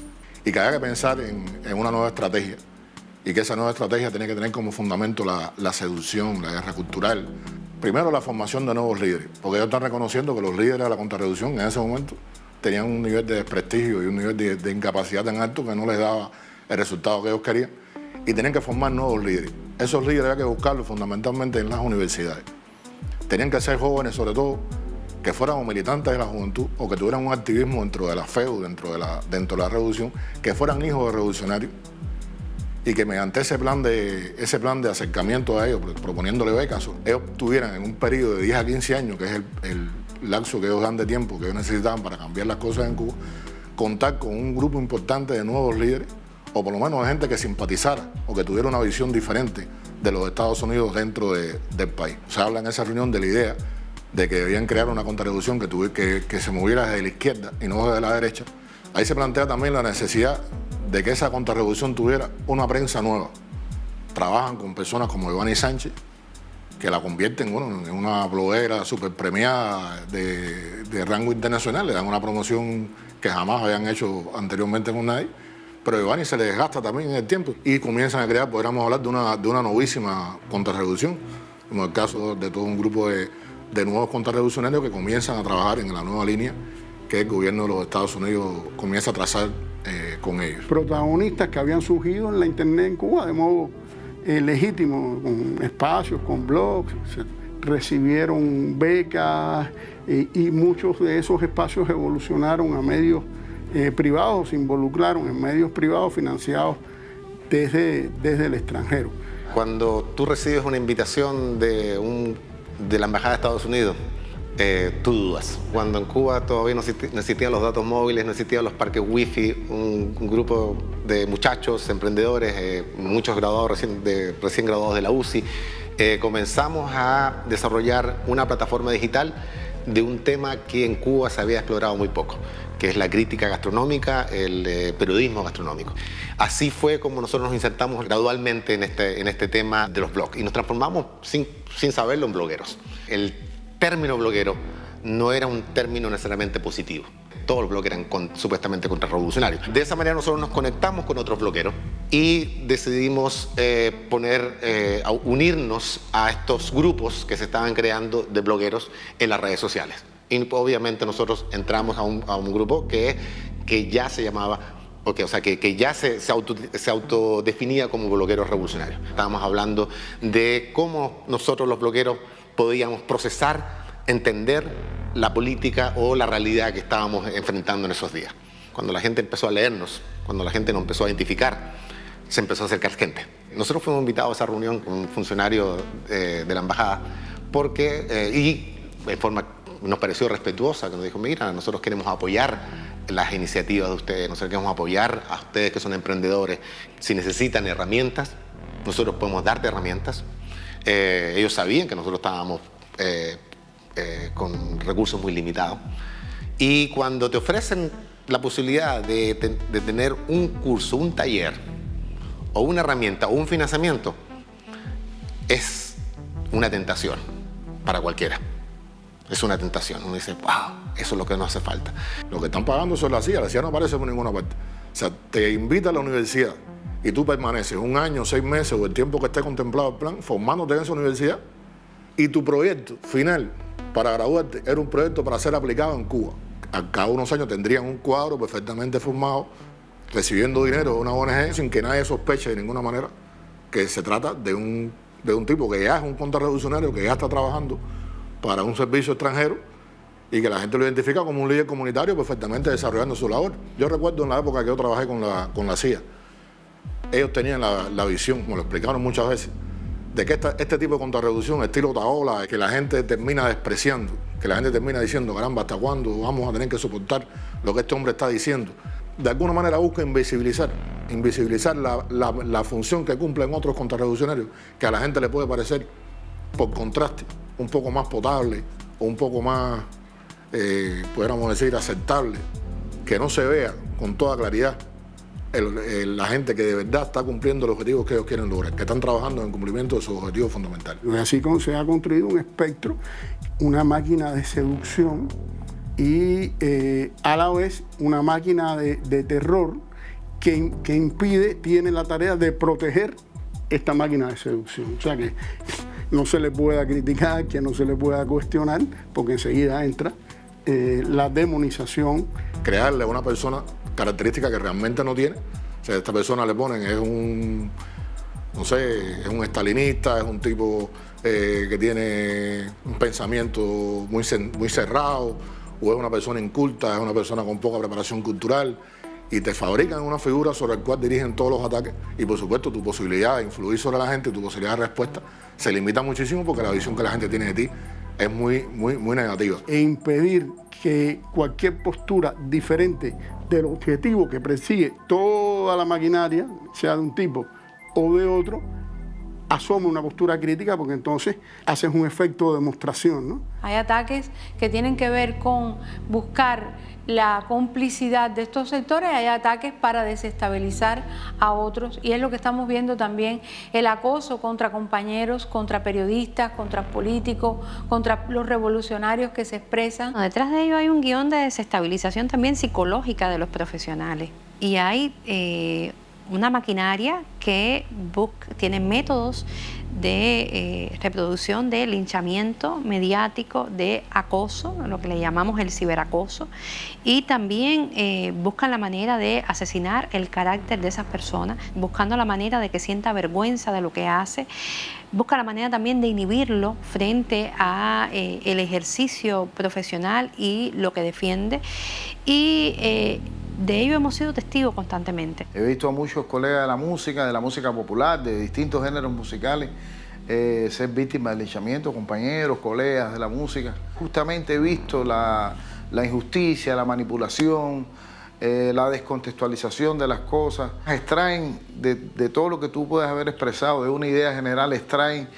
Y que había que pensar en una nueva estrategia. Y que esa nueva estrategia tenía que tener como fundamento la seducción, la guerra cultural. Primero, la formación de nuevos líderes. Porque ellos están reconociendo que los líderes de la contrarrevolución en ese momento tenían un nivel de desprestigio y un nivel de incapacidad tan alto que no les daba el resultado que ellos querían. Y tenían que formar nuevos líderes. Esos líderes había que buscarlos fundamentalmente en las universidades. Tenían que ser jóvenes, sobre todo, que fueran militantes de la juventud o que tuvieran un activismo dentro de la FEU, dentro de la revolución, que fueran hijos de revolucionarios y que mediante ese plan de acercamiento a ellos, proponiéndole becas, ellos tuvieran en un periodo de 10 a 15 años, que es el lapso que ellos dan de tiempo que ellos necesitaban para cambiar las cosas en Cuba, contar con un grupo importante de nuevos líderes, o por lo menos de gente que simpatizara o que tuviera una visión diferente de los Estados Unidos dentro del país. Se habla en esa reunión de la idea de que debían crear una contrarrevolución que se moviera desde la izquierda y no desde la derecha. Ahí se plantea también la necesidad de que esa contrarrevolución tuviera una prensa nueva. Trabajan con personas como Ivani Sánchez, que la convierten en una bloguera súper premiada de rango internacional, le dan una promoción que jamás habían hecho anteriormente con nadie. Pero a Ivani se le desgasta también en el tiempo y comienzan a crear, podríamos hablar de una novísima contrarrevolución, como el caso de todo un grupo de nuevos contrarrevolucionarios que comienzan a trabajar en la nueva línea que el gobierno de los Estados Unidos comienza a trazar con ellos.
Protagonistas que habían surgido en la internet en Cuba de modo legítimo, con espacios, con blogs, recibieron becas y muchos de esos espacios evolucionaron a medios privados, se involucraron en medios privados financiados desde el extranjero.
Cuando tú recibes una invitación de la Embajada de Estados Unidos, tú dudas. Cuando en Cuba todavía no existían los datos móviles, no existían los parques wifi, un grupo de muchachos, emprendedores, muchos graduados recién graduados de la UCI, comenzamos a desarrollar una plataforma digital de un tema que en Cuba se había explorado muy poco, que es la crítica gastronómica, el periodismo gastronómico. Así fue como nosotros nos insertamos gradualmente en este tema de los blogs y nos transformamos sin saberlo en blogueros. El término bloguero no era un término necesariamente positivo. Todos los blogs eran supuestamente contrarrevolucionarios. De esa manera nosotros nos conectamos con otros blogueros y decidimos unirnos a estos grupos que se estaban creando de blogueros en las redes sociales. Y obviamente nosotros entramos a un grupo que ya se llamaba, que ya se autodefinía como blogueros revolucionarios. Estábamos hablando de cómo nosotros los blogueros podíamos procesar, entender la política o la realidad que estábamos enfrentando en esos días. Cuando la gente empezó a leernos, cuando la gente nos empezó a identificar, se empezó a acercar gente. Nosotros fuimos invitados a esa reunión con un funcionario de la embajada y de forma nos pareció respetuosa, que nos dijo, mira, nosotros queremos apoyar las iniciativas de ustedes, nosotros queremos apoyar a ustedes que son emprendedores. Si necesitan herramientas, nosotros podemos darte herramientas. Ellos sabían que nosotros estábamos con recursos muy limitados. Y cuando te ofrecen la posibilidad de tener un curso, un taller, o una herramienta, o un financiamiento, es una tentación para cualquiera. Es una tentación. Uno dice, wow, eso es lo que nos hace falta.
Lo que están pagando son la CIA no aparece por ninguna parte. O sea, te invita a la universidad y tú permaneces 1 año, 6 meses o el tiempo que esté contemplado el plan, formándote en esa universidad, y tu proyecto final para graduarte era un proyecto para ser aplicado en Cuba. A cada unos años tendrían un cuadro perfectamente formado, recibiendo dinero de una ONG sin que nadie sospeche de ninguna manera que se trata de un tipo que ya es un contrarrevolucionario, que ya está trabajando para un servicio extranjero y que la gente lo identifica como un líder comunitario perfectamente desarrollando su labor. Yo recuerdo en la época que yo trabajé con la CIA, ellos tenían la visión, como lo explicaron muchas veces, de que este tipo de contrarrevolución, estilo Otaola, que la gente termina despreciando, que la gente termina diciendo, caramba, ¿hasta cuándo vamos a tener que soportar lo que este hombre está diciendo? De alguna manera busca invisibilizar la función que cumplen otros contrarrevolucionarios, que a la gente le puede parecer, por contraste, un poco más potable o un poco más, pudiéramos decir, aceptable, que no se vea con toda claridad la gente que de verdad está cumpliendo los objetivos que ellos quieren lograr, que están trabajando en el cumplimiento de sus objetivos fundamentales.
Así como se ha construido un espectro, una máquina de seducción y a la vez una máquina de terror que tiene la tarea de proteger esta máquina de seducción. O sea que no se le pueda criticar, que no se le pueda cuestionar, porque enseguida entra la demonización.
Crearle a una persona características que realmente no tiene. O sea, a esta persona le ponen, es un estalinista, es un tipo que tiene un pensamiento muy cerrado, o es una persona inculta, es una persona con poca preparación cultural, y te fabrican una figura sobre la cual dirigen todos los ataques, y por supuesto tu posibilidad de influir sobre la gente, tu posibilidad de respuesta, se limita muchísimo porque la visión que la gente tiene de ti es muy negativa.
E impedir que cualquier postura diferente del objetivo que persigue toda la maquinaria, sea de un tipo o de otro, asoma una postura crítica, porque entonces haces un efecto de demostración, ¿no?
Hay ataques que tienen que ver con buscar la complicidad de estos sectores, hay ataques para desestabilizar a otros, y es lo que estamos viendo también, el acoso contra compañeros, contra periodistas, contra políticos, contra los revolucionarios que se expresan.
Detrás de ello hay un guión de desestabilización también psicológica de los profesionales, y hay una maquinaria que tiene métodos de reproducción de linchamiento mediático, de acoso, lo que le llamamos el ciberacoso, y también buscan la manera de asesinar el carácter de esas personas, buscando la manera de que sienta vergüenza de lo que hace, busca la manera también de inhibirlo frente a el ejercicio profesional y lo que defiende, y de ello hemos sido testigos constantemente.
He visto a muchos colegas de la música popular, de distintos géneros musicales, ser víctimas del linchamiento, compañeros, colegas de la música. Justamente he visto la injusticia, la manipulación, la descontextualización de las cosas. Extraen de todo lo que tú puedes haber expresado, de una idea general, extraen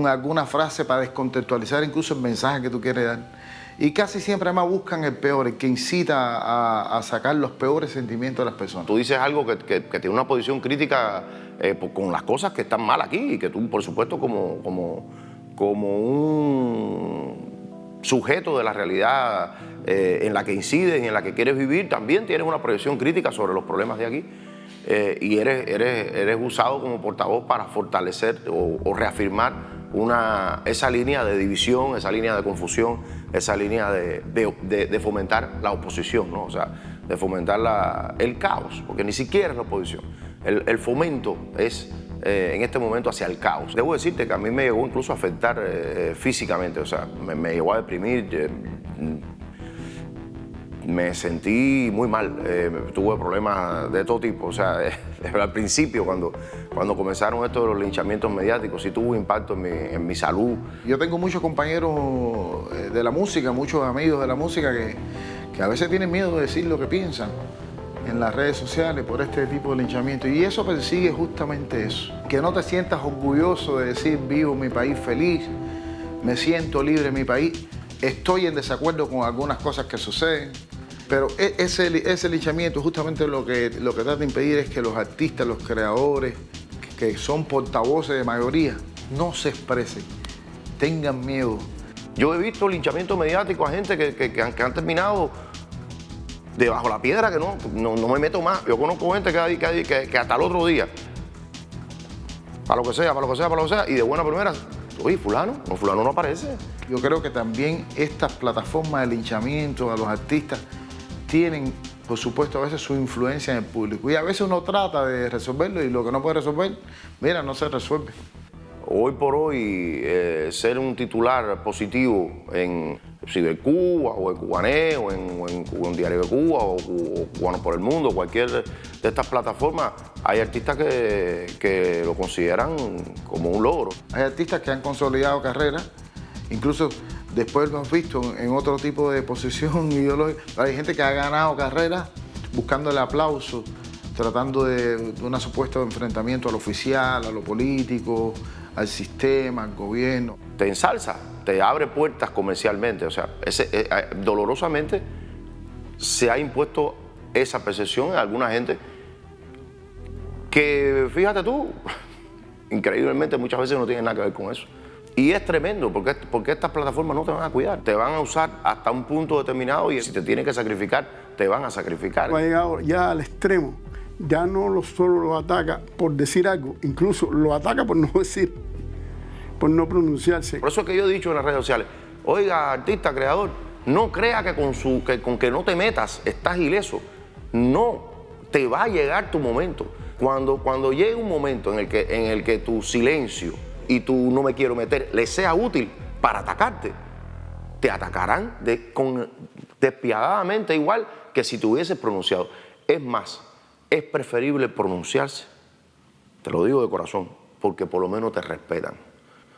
alguna frase para descontextualizar incluso el mensaje que tú quieres dar. Y casi siempre además buscan el peor, el que incita a sacar los peores sentimientos de las personas.
Tú dices algo que tiene una posición crítica con las cosas que están mal aquí y que tú, por supuesto, como un sujeto de la realidad en la que incides y en la que quieres vivir, también tienes una proyección crítica sobre los problemas de aquí. Y eres usado como portavoz para fortalecer o reafirmar esa línea de división, esa línea de confusión, esa línea de fomentar la oposición, ¿no? O sea, de fomentar el caos, porque ni siquiera es la oposición. El fomento es en este momento hacia el caos. Debo decirte que a mí me llegó incluso a afectar físicamente, o sea, me llegó a deprimir. Me sentí muy mal, tuve problemas de todo tipo, o sea, al principio cuando comenzaron esto de los linchamientos mediáticos sí tuvo impacto en mi salud.
Yo tengo muchos compañeros de la música, muchos amigos de la música que a veces tienen miedo de decir lo que piensan en las redes sociales por este tipo de linchamiento y eso persigue justamente eso, que no te sientas orgulloso de decir vivo en mi país feliz, me siento libre en mi país, estoy en desacuerdo con algunas cosas que suceden. Pero ese linchamiento justamente lo que trata de impedir es que los artistas, los creadores, que son portavoces de mayoría, no se expresen, tengan miedo.
Yo he visto linchamiento mediático a gente que han terminado debajo de la piedra, que no me meto más. Yo conozco gente que hasta el otro día, para lo que sea, y de buena primera, oye, fulano no aparece.
Yo creo que también estas plataformas de linchamiento a los artistas tienen, por supuesto, a veces su influencia en el público. Y a veces uno trata de resolverlo y lo que no puede resolver, mira, no se resuelve.
Hoy por hoy, ser un titular positivo en Cibercuba o en Cubané o en Diario de Cuba o Cubano por el Mundo, cualquier de estas plataformas, hay artistas que lo consideran como un logro.
Hay artistas que han consolidado carreras, incluso después lo hemos visto en otro tipo de posición ideológica. Hay gente que ha ganado carreras buscando el aplauso, tratando de un supuesto enfrentamiento a lo oficial, a lo político, al sistema, al gobierno.
Te ensalza, te abre puertas comercialmente. O sea, dolorosamente se ha impuesto esa percepción en alguna gente que, fíjate tú, increíblemente muchas veces no tiene nada que ver con eso. Y es tremendo porque estas plataformas no te van a cuidar, te van a usar hasta un punto determinado y si te tienen que sacrificar, te van a sacrificar.
Ha llegado ya al extremo, ya no solo lo ataca por decir algo, incluso lo ataca por no decir, por no pronunciarse.
Por eso es que yo he dicho en las redes sociales, oiga, artista, creador, no crea que con que no te metas estás ileso. No, te va a llegar tu momento. Cuando llegue un momento en el que tu silencio y tú no me quiero meter, les sea útil para atacarte, te atacarán despiadadamente igual que si te hubieses pronunciado. Es más, es preferible pronunciarse, te lo digo de corazón, porque por lo menos te respetan.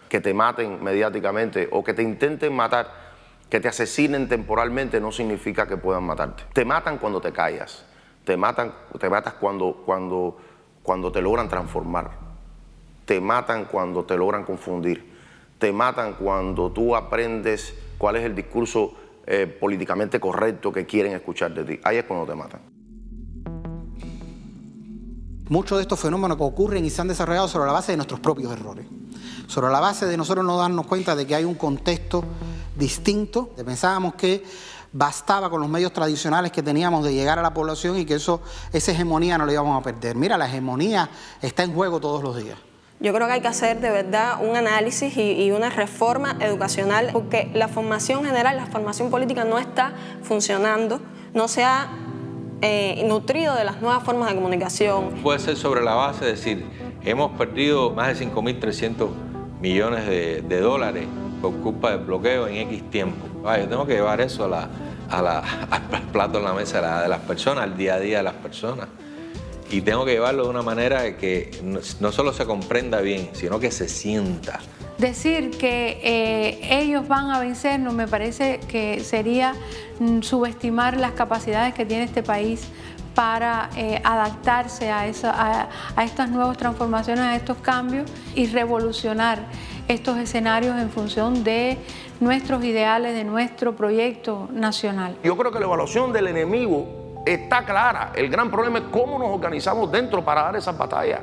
Que te maten mediáticamente o que te intenten matar, que te asesinen temporalmente no significa que puedan matarte. Te matan cuando te callas, te matas cuando te logran transformar. Te matan cuando te logran confundir, te matan cuando tú aprendes cuál es el discurso políticamente correcto que quieren escuchar de ti. Ahí es cuando te matan.
Muchos de estos fenómenos que ocurren y se han desarrollado sobre la base de nuestros propios errores, sobre la base de nosotros no darnos cuenta de que hay un contexto distinto. Pensábamos que bastaba con los medios tradicionales que teníamos de llegar a la población y que esa hegemonía no la íbamos a perder. Mira, la hegemonía está en juego todos los días.
Yo creo que hay que hacer de verdad un análisis y una reforma educacional porque la formación general, la formación política no está funcionando, no se ha nutrido de las nuevas formas de comunicación.
Puede ser sobre la base de decir, hemos perdido más de 5.300 millones de dólares por culpa del bloqueo en X tiempo. Yo tengo que llevar eso al plato en la mesa de las personas, al día a día de las personas. Y tengo que llevarlo de una manera que no solo se comprenda bien, sino que se sienta.
Decir que ellos van a vencernos me parece que sería subestimar las capacidades que tiene este país para adaptarse a estas nuevas transformaciones, a estos cambios y revolucionar estos escenarios en función de nuestros ideales, de nuestro proyecto nacional.
Yo creo que la evaluación del enemigo está clara. El gran problema es cómo nos organizamos dentro para dar esas batallas.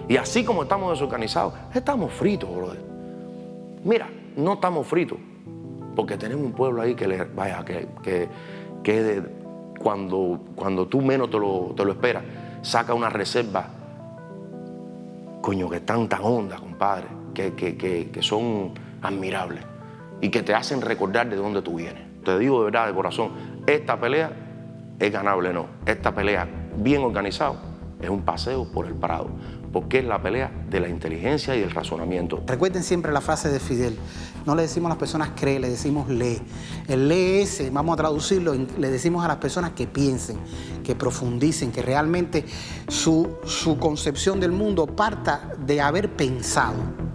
Y así como estamos desorganizados, estamos fritos, brother. Mira, no estamos fritos, porque tenemos un pueblo ahí cuando tú menos te lo esperas, saca una reserva, coño, que están tan hondas, compadre, que son admirables y que te hacen recordar de dónde tú vienes. Te digo de verdad, de corazón, esta pelea es ganable, no. Esta pelea, bien organizado, es un paseo por el Prado, porque es la pelea de la inteligencia y el razonamiento.
Recuerden siempre la frase de Fidel. No le decimos a las personas cree, le decimos lee. El lee ese, vamos a traducirlo, le decimos a las personas que piensen, que profundicen, que realmente su concepción del mundo parta de haber pensado.